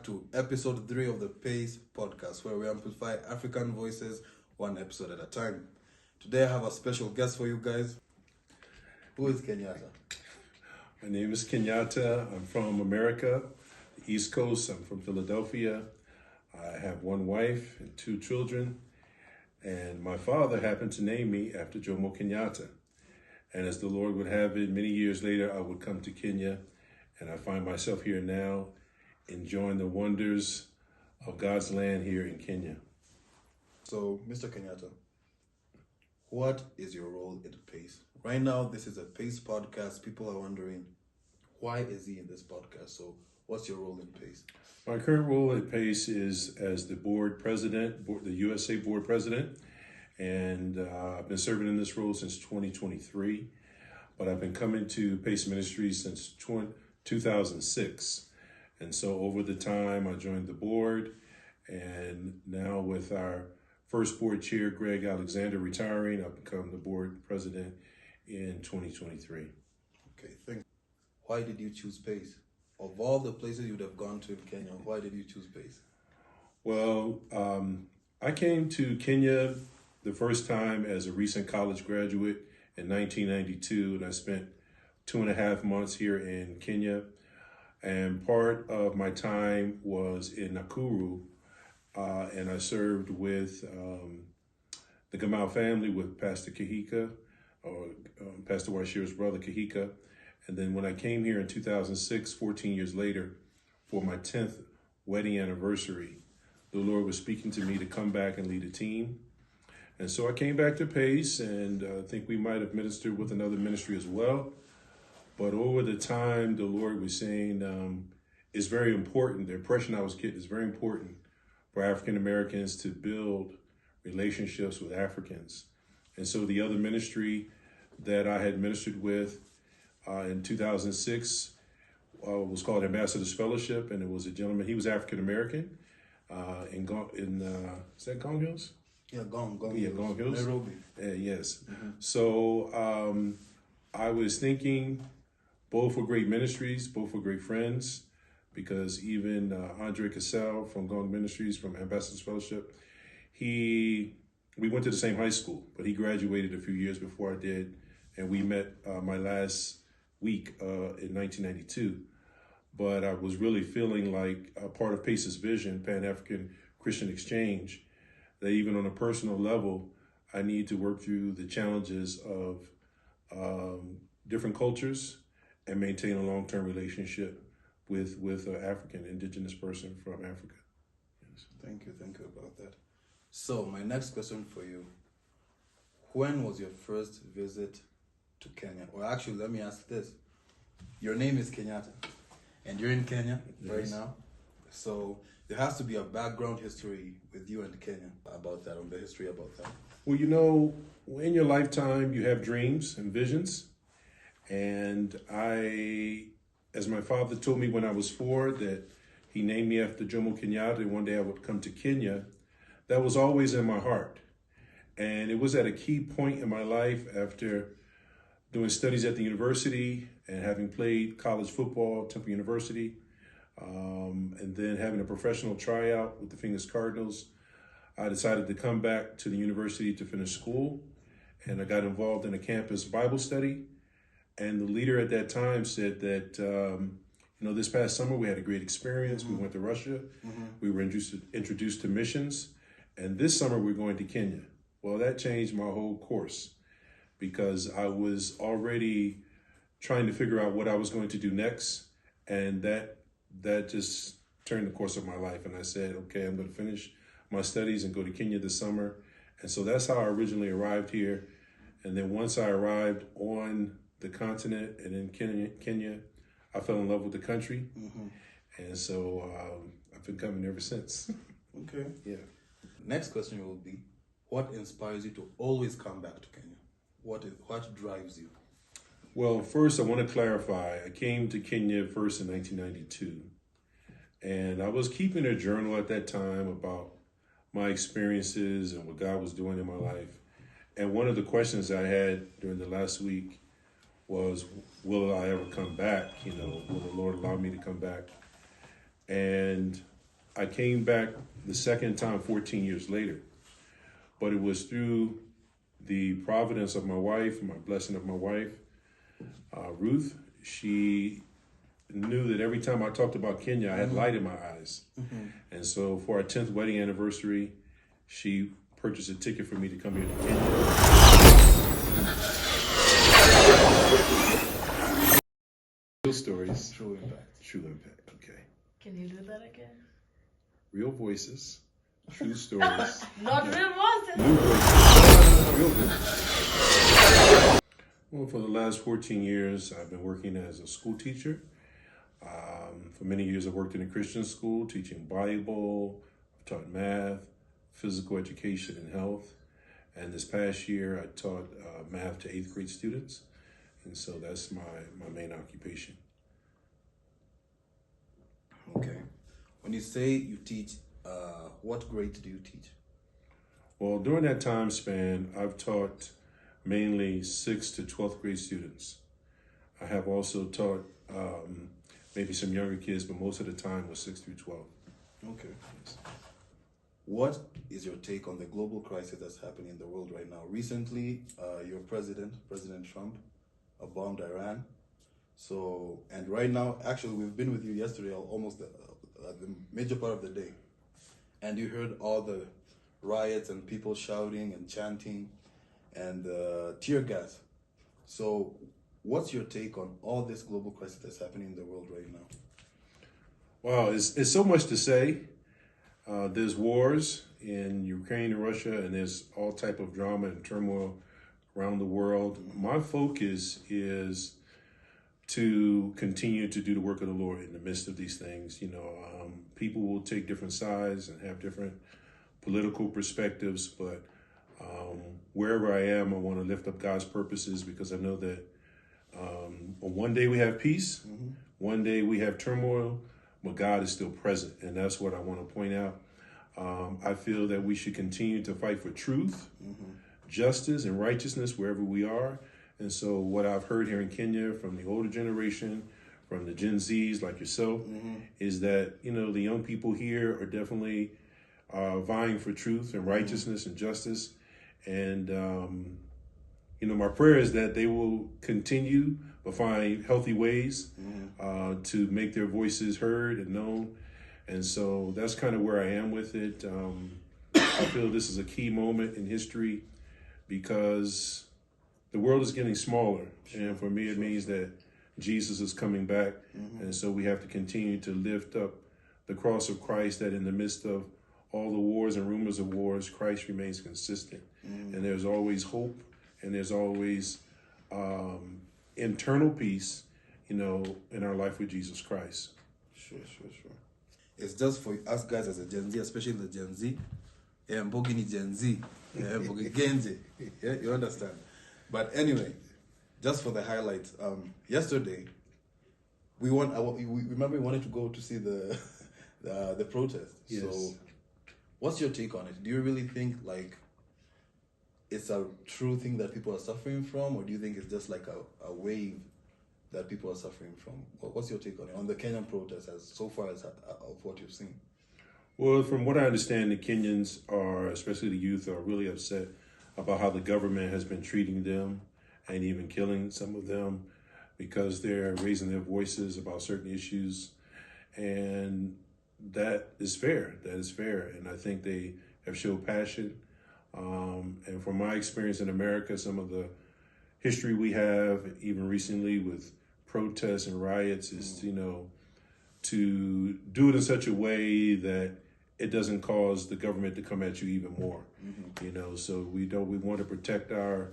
back to episode 3 of the Pace podcast, where we amplify African voices one episode at a time. Today I have a special guest for you guys. Who is Kenyatta? My name is Kenyatta. I'm from America, the East Coast. I'm from Philadelphia. I have one wife and 2 children. And my father happened to name me after Jomo Kenyatta. And as the Lord would have it, many years later, I would come to Kenya. And I find myself here now, enjoying the wonders of God's land here in Kenya. So, Mr. Kenyatta, what is your role in Pace? Right now, this is a Pace podcast. People are wondering, why is he in this podcast? So, what's your role in Pace? My current role at Pace is as the board president, the USA board president. And I've been serving in this role since 2023. But I've been coming to Pace Ministries since 2006. And so over the time, I joined the board. And now with our first board chair, Greg Alexander, retiring, I've become the board president in 2023. Okay, thanks. Why did you choose Pace? Of all the places you would have gone to in Kenya, why did you choose Pace? Well, I came to Kenya the first time as a recent college graduate in 1992, and I spent 2.5 months here in Kenya. And part of my time was in Nakuru, and I served with the Gamal family with Pastor Kahika, or Pastor Washiro's brother Kahika. And then when I came here in 2006, 14 years later, for my 10th wedding anniversary, the Lord was speaking to me to come back and lead a team. And so I came back to Pace, and I think we might have ministered with another ministry as well. But over the time, the Lord was saying it's very important. The impression I was getting is very important for African Americans to build relationships with Africans. And so the other ministry that I had ministered with in 2006 was called Ambassador's Fellowship, and it was a gentleman. He was African American is that Gong Hills? Yeah, Gong Hills. Nairobi. Yes. Mm-hmm. So I was thinking both were great ministries, both were great friends, because even Andre Cassell from Gong Ministries, from Ambassador's Fellowship, we went to the same high school, but he graduated a few years before I did, and we met my last week in 1992. But I was really feeling like a part of Pace's vision, Pan-African Christian Exchange, that even on a personal level, I need to work through the challenges of different cultures and maintain a long-term relationship with an African indigenous person from Africa. Yes. Thank you about that. So my next question for you, when was your first visit to Kenya? Or actually, let me ask this. Your name is Kenyatta, and you're in Kenya right now. So there has to be a background history with you and Kenya about that, on the history about that. Well, in your lifetime, you have dreams and visions. And as my father told me when I was 4, that he named me after Jomo Kenyatta, and one day I would come to Kenya, that was always in my heart. And it was at a key point in my life after doing studies at the university and having played college football at Temple University, and then having a professional tryout with the Phoenix Cardinals. I decided to come back to the university to finish school, and I got involved in a campus Bible study. And the leader at that time said that, this past summer we had a great experience. Mm-hmm. We went to Russia. Mm-hmm. We were introduced to missions. And this summer we're going to Kenya. Well, that changed my whole course, because I was already trying to figure out what I was going to do next. And that just turned the course of my life. And I said, okay, I'm going to finish my studies and go to Kenya this summer. And so that's how I originally arrived here. And then once I arrived on the continent and in Kenya, I fell in love with the country. Mm-hmm. And so I've been coming ever since. Okay. Yeah. Next question will be, what inspires you to always come back to Kenya? What drives you? Well, first I want to clarify, I came to Kenya first in 1992. And I was keeping a journal at that time about my experiences and what God was doing in my life. And one of the questions I had during the last week was, will I ever come back? Will the Lord allow me to come back? And I came back the second time 14 years later. But it was through the providence of my wife, my blessing of my wife, Ruth. She knew that every time I talked about Kenya, I had light in my eyes. And so for our 10th wedding anniversary, she purchased a ticket for me to come here to Kenya. Real stories. True impact. True impact. Okay. Can you do that again? Real voices. True stories. Not real voices. New voices. Real voices. Well, for the last 14 years, I've been working as a school teacher. For many years, I've worked in a Christian school, teaching Bible, I've taught math, physical education, and health. And this past year, I taught math to 8th grade students. And so that's my main occupation. Okay. When you say you teach, what grade do you teach? Well, during that time span, I've taught mainly 6th to 12th grade students. I have also taught maybe some younger kids, but most of the time was 6 through 12. Okay. Yes. What is your take on the global crisis that's happening in the world right now? Recently, your President Trump, bombed Iran. So, and right now, actually, we've been with you yesterday, almost the major part of the day. And you heard all the riots and people shouting and chanting and tear gas. So, what's your take on all this global crisis that's happening in the world right now? Wow, it's so much to say. There's wars in Ukraine and Russia, and there's all type of drama and turmoil around the world. My focus is to continue to do the work of the Lord in the midst of these things. You know, people will take different sides and have different political perspectives, but wherever I am, I want to lift up God's purposes, because I know that one day we have peace, one day we have turmoil, but God is still present, and that's what I want to point out. I feel that we should continue to fight for truth, justice, and righteousness wherever we are. And so what I've heard here in Kenya from the older generation, from the Gen Zs like yourself, is that, you know, the young people here are definitely vying for truth and righteousness and justice. And, you know, my prayer is that they will continue but find healthy ways to make their voices heard and known. And so that's kind of where I am with it. I feel this is a key moment in history because the world is getting smaller. And for me, it means that Jesus is coming back. And so we have to continue to lift up the cross of Christ, that in the midst of all the wars and rumors of wars, Christ remains consistent. And there's always hope, and there's always internal peace, you know, in our life with Jesus Christ. Sure. It's just for us guys as a Gen Z, especially the Gen Z. Yeah, Mbogini Gen Z. Yeah, Mbogini Gen Z. Yeah, you understand. But anyway, just for the highlights, yesterday, we remember we wanted to go to see the protest. Yes. So, what's your take on it? Do you really think like it's a true thing that people are suffering from, or do you think it's just like a wave that people are suffering from? What's your take on it, on the Kenyan protest as so far as of what you've seen? Well, from what I understand, the Kenyans are, especially the youth, are really upset about how the government has been treating them and even killing some of them because they're raising their voices about certain issues. And that is fair. That is fair. And I think they have showed passion. And from my experience in America, some of the history we have, even recently with protests and riots, is, you know, to do it in such a way that it doesn't cause the government to come at you even more. You know, so we want to protect our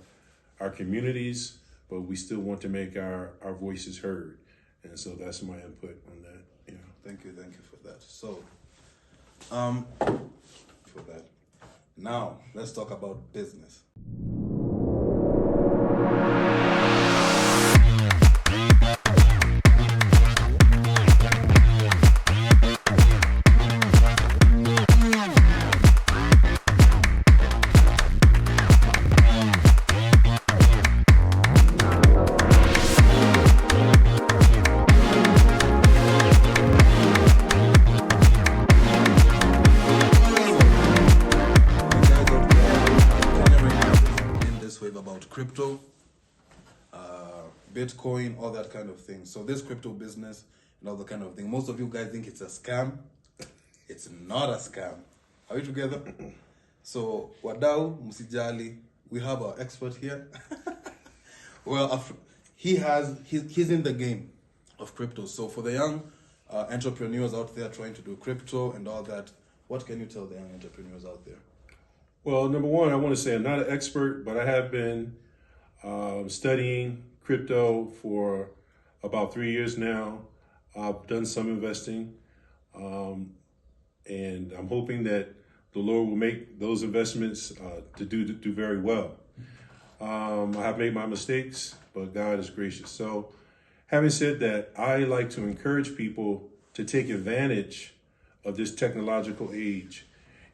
communities, but we still want to make our voices heard. And so that's my input on that. You know. Thank you for that. So, for that. Now, let's talk about business. about crypto, Bitcoin, all that kind of thing. So this crypto business and all that kind of thing. Most of you guys think it's a scam. It's not a scam. Are we together? So wadau msijali, we have our expert here. Well, he's in the game of crypto. So for the young entrepreneurs out there trying to do crypto and all that, what can you tell the young entrepreneurs out there? Well, number one, I want to say I'm not an expert, but I have been studying crypto for about 3 years now. I've done some investing, and I'm hoping that the Lord will make those investments to do very well. I have made my mistakes, but God is gracious. So, having said that, I like to encourage people to take advantage of this technological age.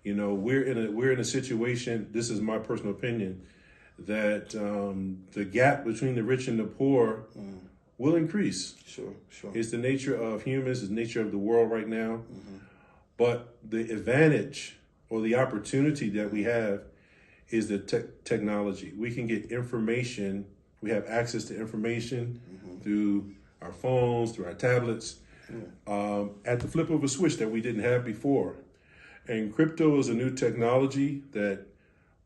You know, we're in a situation. This is my personal opinion, that the gap between the rich and the poor will increase. Sure. It's the nature of humans, it's the nature of the world right now. But the advantage or the opportunity that we have is the technology. We can get information. We have access to information through our phones, through our tablets, at the flip of a switch that we didn't have before. And crypto is a new technology that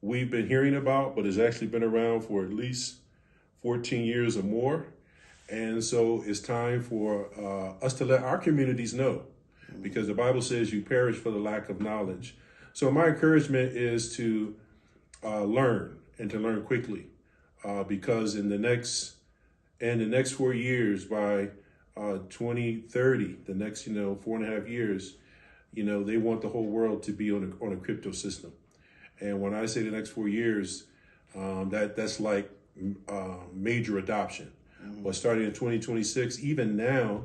we've been hearing about, but has actually been around for at least 14 years or more. And so it's time for us to let our communities know, because the Bible says you perish for the lack of knowledge. So my encouragement is to learn, and to learn quickly, because in the next 4 years, by 2030, the next 4.5 years, they want the whole world to be on a crypto system. And when I say the next 4 years, that's like major adoption. But starting in 2026, even now,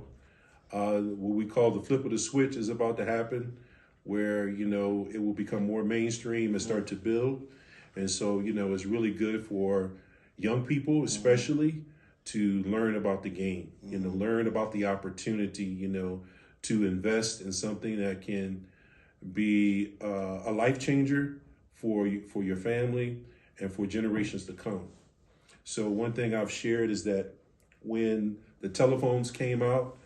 what we call the flip of the switch is about to happen, where it will become more mainstream and start to build. And so it's really good for young people, especially, to learn about the game. Learn about the opportunity. To invest in something that can be a life changer for your family and for generations to come. So one thing I've shared is that when the telephones came out,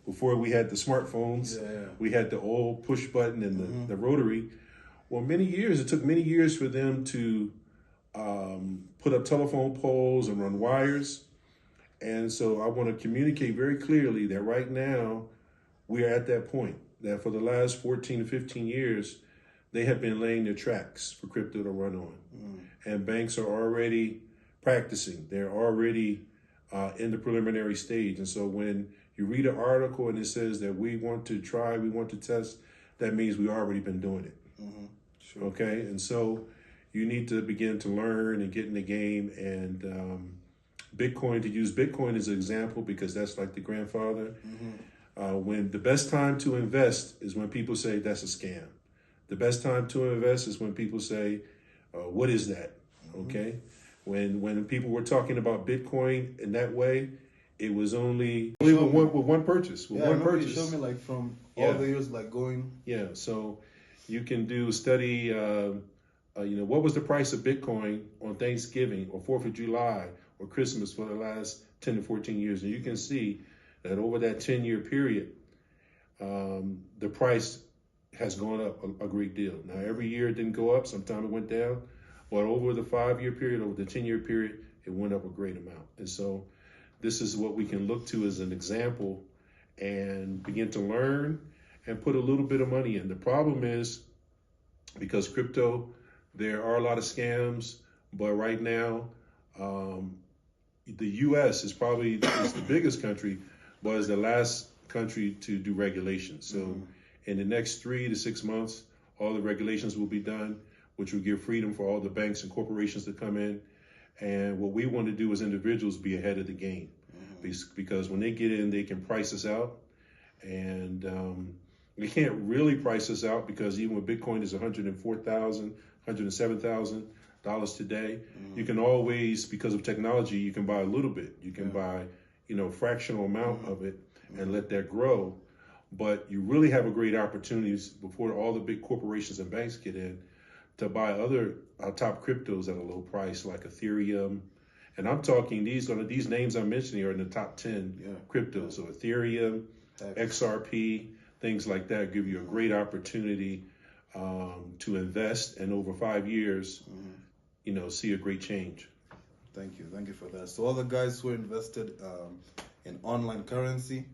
before we had the smartphones, we had the old push button and the rotary. Well, it took many years for them to put up telephone poles and run wires. And so I want to communicate very clearly that right now we are at that point, that for the last 14 to 15 years, they have been laying their tracks for crypto to run on. And banks are already practicing. They're already in the preliminary stage. And so when you read an article and it says that we want to test, that means we've already been doing it. Sure. Okay? And so you need to begin to learn and get in the game. And Bitcoin, to use Bitcoin as an example, because that's like the grandfather. When the best time to invest is when people say that's a scam. The best time to invest is when people say, what is that? Okay? When people were talking about Bitcoin in that way, it was only with one purchase. With one purchase. You showed me from all the years going. Yeah, so you can do a study, what was the price of Bitcoin on Thanksgiving or 4th of July or Christmas for the last 10 to 14 years. And you can see that over that 10-year period, the price has gone up a great deal. Now, every year it didn't go up. Sometimes it went down. But over the 5-year period, over the 10-year period, it went up a great amount. And so this is what we can look to as an example and begin to learn and put a little bit of money in. The problem is, because crypto, there are a lot of scams, but right now, the U.S. is the biggest country, but is the last country to do regulations. So in the next 3 to 6 months, all the regulations will be done, which will give freedom for all the banks and corporations to come in. And what we want to do as individuals be ahead of the game, because when they get in, they can price us out. And they can't really price us out, because even when Bitcoin is $104,000, $107,000 today, you can always, because of technology, you can buy a little bit. You can buy, a fractional amount of it and let that grow. But you really have a great opportunity before all the big corporations and banks get in to buy other top cryptos at a low price like Ethereum. And I'm talking these names I'm mentioning are in the top 10 cryptos. So Ethereum, XRP, things like that give you a great opportunity to invest, and over 5 years, see a great change. Thank you for that. So all the guys who are invested in online currency,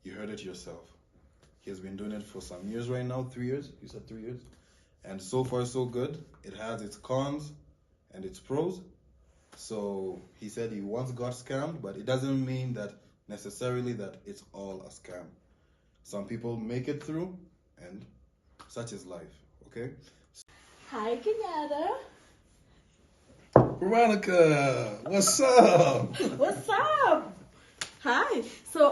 you heard it yourself. He has been doing it for some years right now, 3 years. You said 3 years, and so far so good. It has its cons and its pros. So he said he once got scammed, but it doesn't mean that necessarily that it's all a scam. Some people make it through, and such is life. Okay. Hi, Kenyatta. Veronica, what's up? What's up? Hi. So,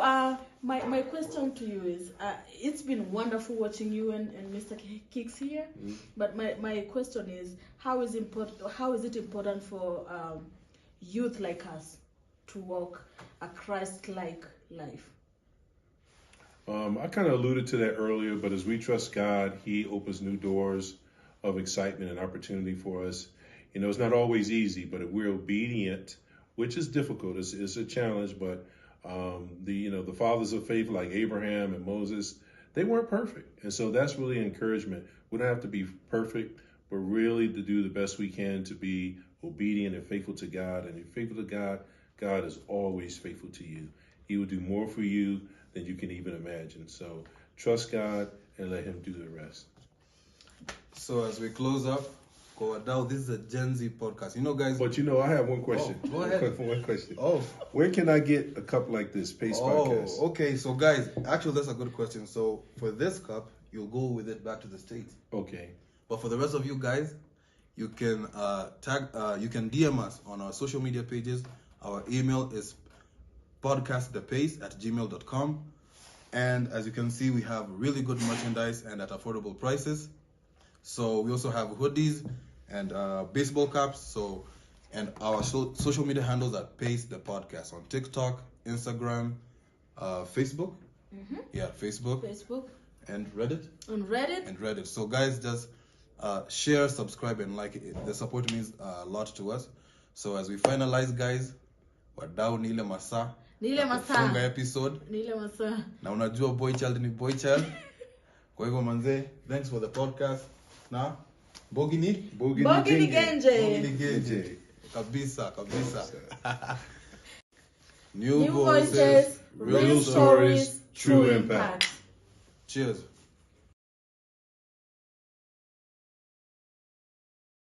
my question to you is, it's been wonderful watching you and Mr. Kicks here. But my question is, how is it important for youth like us to walk a Christ-like life? I kind of alluded to that earlier, but as we trust God, He opens new doors of excitement and opportunity for us. It's not always easy, but if we're obedient, which is difficult, it's a challenge, but the fathers of faith like Abraham and Moses, they weren't perfect. And so that's really encouragement. We don't have to be perfect, but really to do the best we can to be obedient and faithful to God. And if you're faithful to God, God is always faithful to you. He will do more for you than you can even imagine. So trust God and let Him do the rest. So as we close up, this is a Gen Z podcast. Guys. But I have one question. Oh, go ahead. One question. Oh. Where can I get a cup like this, Pace Podcast? Okay. So guys, actually that's a good question. So for this cup, you'll go with it back to the States. Okay. But for the rest of you guys, you can you can DM us on our social media pages. Our email is podcastthepace@gmail.com. And as you can see, we have really good merchandise and at affordable prices. So we also have hoodies and baseball caps. And our social media handles are Pace the Podcast on TikTok, Instagram, Facebook. Yeah, Facebook. And Reddit. On Reddit. So guys, just share, subscribe, and like it. The support means a lot to us. So as we finalize, guys, wadau ni ile masaa. Funga episode. Na unajua boy child ni boy child. Kwa hivyo manze, thanks for the podcast. Na Bogi ni Genje. Kabisa. New voices, real stories, true impact. Cheers.